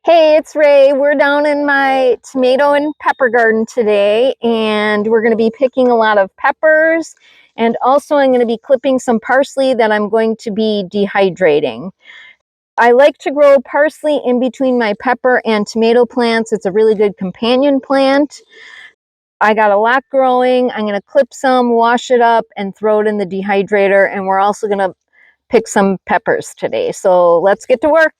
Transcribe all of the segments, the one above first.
Hey, it's Ray. We're down in my tomato and pepper garden today, and we're going to be picking a lot of peppers, and also I'm going to be clipping some parsley that I'm going to be dehydrating. I like to grow parsley in between my pepper and tomato plants. It's a really good companion plant. I got a lot growing. I'm going to clip some, wash it up, and throw it in the dehydrator, and we're also going to pick some peppers today. So let's get to work.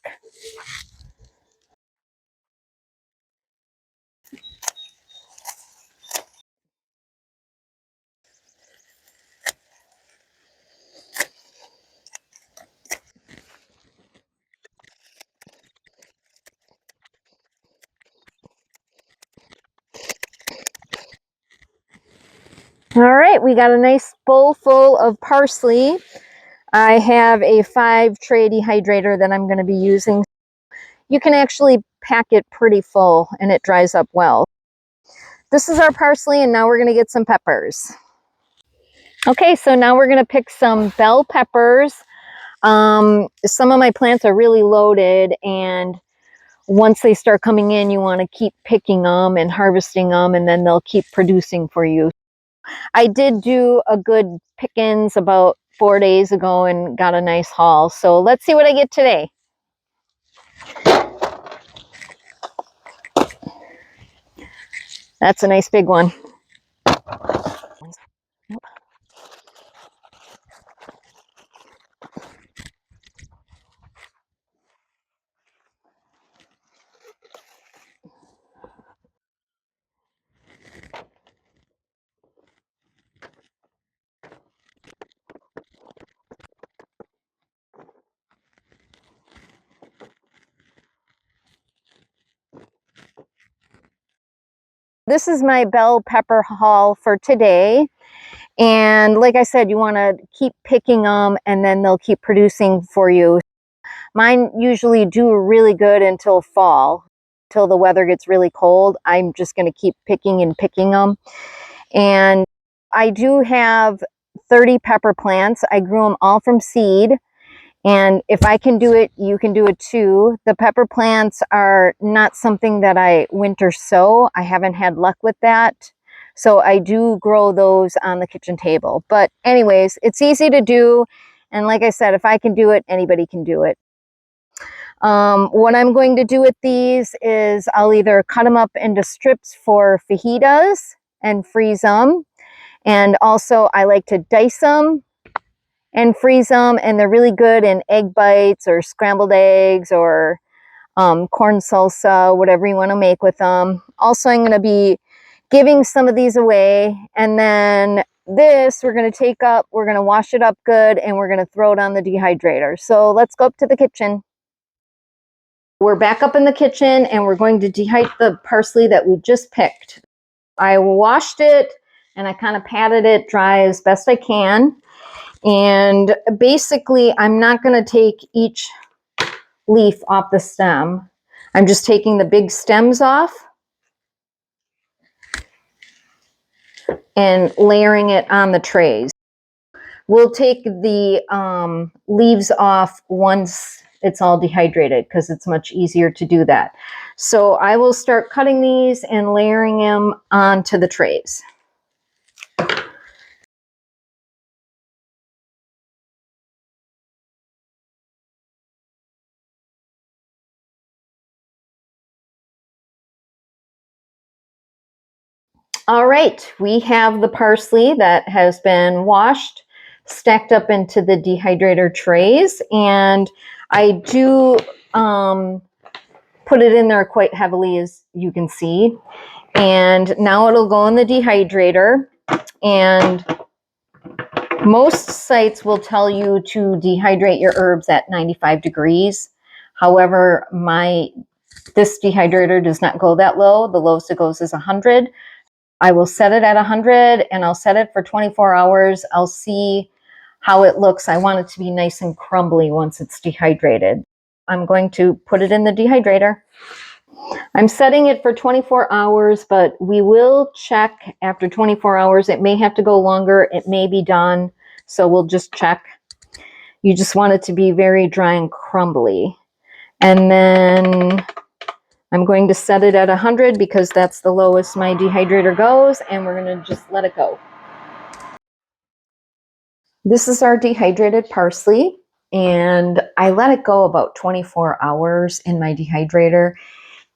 All right, we got a nice bowl full of parsley. I have a 5-tray dehydrator that I'm going to be using. You can actually pack it pretty full and it dries up well. This is our parsley, and now we're going to get some peppers. Okay, so now we're going to pick some bell peppers. Some of my plants are really loaded, and once they start coming in, you want to keep picking them and harvesting them, and then they'll keep producing for you. I did do a good pickings about 4 days ago and got a nice haul. So let's see what I get today. That's a nice big one. This is my bell pepper haul for today. And like I said, you want to keep picking them and then they'll keep producing for you. Mine usually do really good until fall, till the weather gets really cold. I'm just going to keep picking and picking them. And I do have 30 pepper plants. I grew them all from seed. And if I can do it, you can do it too. The pepper plants are not something that I winter sow. I haven't had luck with that. So I do grow those on the kitchen table. But anyways, it's easy to do. And like I said, if I can do it, anybody can do it. What I'm going to do with these is I'll either cut them up into strips for fajitas and freeze them. And also I like to dice them and freeze them, and they're really good in egg bites or scrambled eggs or corn salsa, whatever you want to make with them. Also, I'm going to be giving some of these away, and then this we're going to take up, we're going to wash it up good, and we're going to throw it on the dehydrator. So let's go up to the kitchen. We're back up in the kitchen, and we're going to dehydrate the parsley that we just picked. I washed it, and I kind of patted it dry as best I can. And basically, I'm not going to take each leaf off the stem. I'm just taking the big stems off and layering it on the trays. We'll take the leaves off once it's all dehydrated because it's much easier to do that. So I will start cutting these and layering them onto the trays. All right, we have the parsley that has been washed, stacked up into the dehydrator trays, and I do put it in there quite heavily, as you can see. And now it'll go in the dehydrator, and most sites will tell you to dehydrate your herbs at 95 degrees. However, this dehydrator does not go that low. The lowest it goes is 100. I will set it at 100 and I'll set it for 24 hours. I'll see how it looks. I want it to be nice and crumbly once it's dehydrated. I'm going to put it in the dehydrator. I'm setting it for 24 hours, but we will check after 24 hours. It may have to go longer. It may be done. So we'll just check. You just want it to be very dry and crumbly. And then I'm going to set it at 100 because that's the lowest my dehydrator goes, and we're going to just let it go. This is our dehydrated parsley, and I let it go about 24 hours in my dehydrator,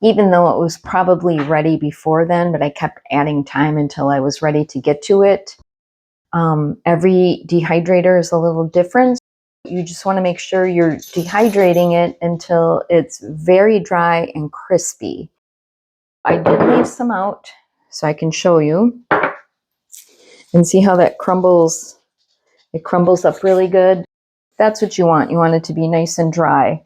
even though it was probably ready before then, but I kept adding time until I was ready to get to it. Every dehydrator is a little different. You just want to make sure you're dehydrating it until it's very dry and crispy. I did leave some out so I can show you and see how that crumbles. It crumbles up really good. That's what you want. You want it to be nice and dry.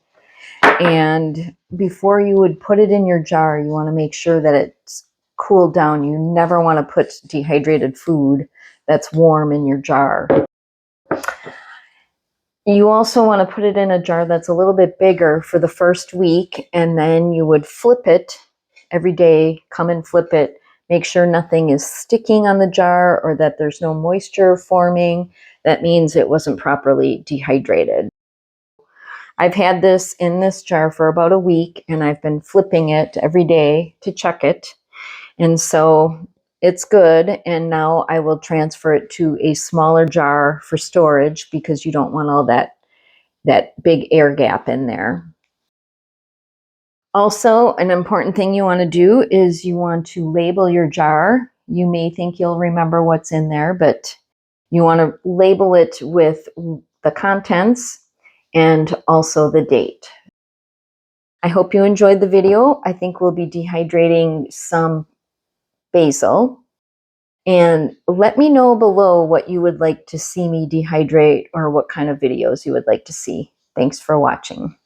And before you would put it in your jar, you want to make sure that it's cooled down. You never want to put dehydrated food that's warm in your jar. You also want to put it in a jar that's a little bit bigger for the first week, and then you would flip it every day. Come and flip it. Make sure nothing is sticking on the jar or that there's no moisture forming. That means it wasn't properly dehydrated. I've had this in this jar for about a week, and I've been flipping it every day to check it. And so it's good. And now I will transfer it to a smaller jar for storage because you don't want all that big air gap in there. Also, an important thing you want to do is you want to label your jar. You may think you'll remember what's in there, but you want to label it with the contents and also the date. I hope you enjoyed the video. I think we'll be dehydrating some basil. And let me know below what you would like to see me dehydrate or what kind of videos you would like to see. Thanks for watching.